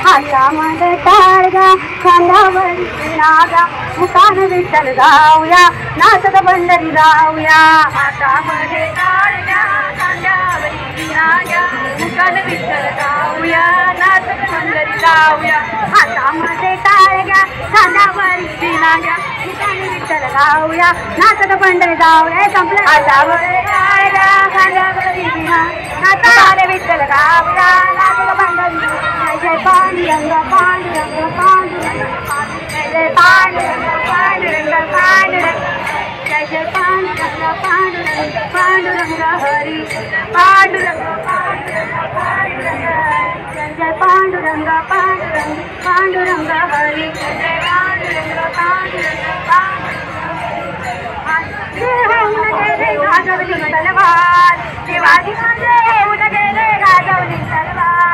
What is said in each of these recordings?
हातामध्ये टाळगा खांद्यावर नागा मुकान विठ्ठल जाऊया नाचत पंढरी जाऊया हातामध्ये टाळगा खांद्यावर नागा मुकान विठ्ठल जाऊया नाचत पंढरी जाऊया हातामध्ये टाळगा खांद्यावर नागा मुकान विठ्ठल जाऊया नाचत पंढरी जाऊया संपलं हातामध्ये टाळगा खांद्यावर नाचत विठ्ठल जाऊया नाचत पंढरी जय पांडुरंग पांडुरंग पांडुरंग जय पांडुरंग पांडुरंग पांडुरंग जय जय पांडुरंग पांडुरंग पांडुरंग हरी पांडुरंग पांडुरंग पांडुरंग जय जय पांडुरंग पांडुरंग पांडुरंग हरी जय पांडुरंग पांडुरंग गाजवली तलवार शिवाजी राजे गेले गाजवली तलवार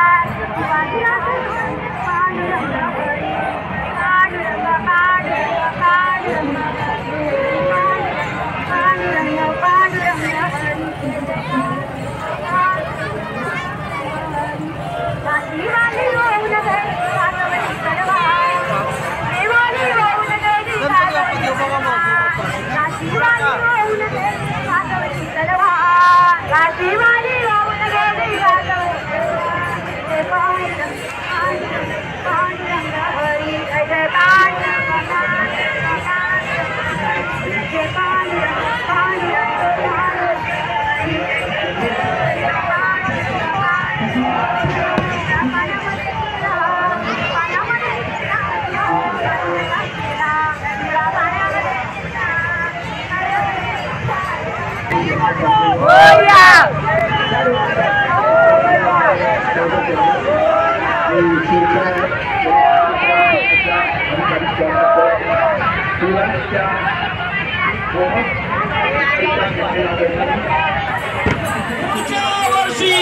वर्षी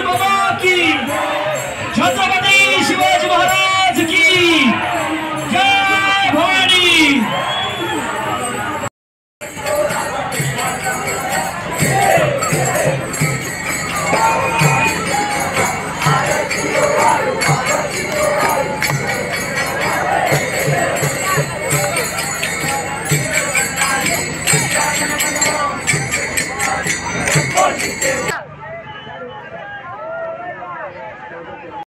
बाबा की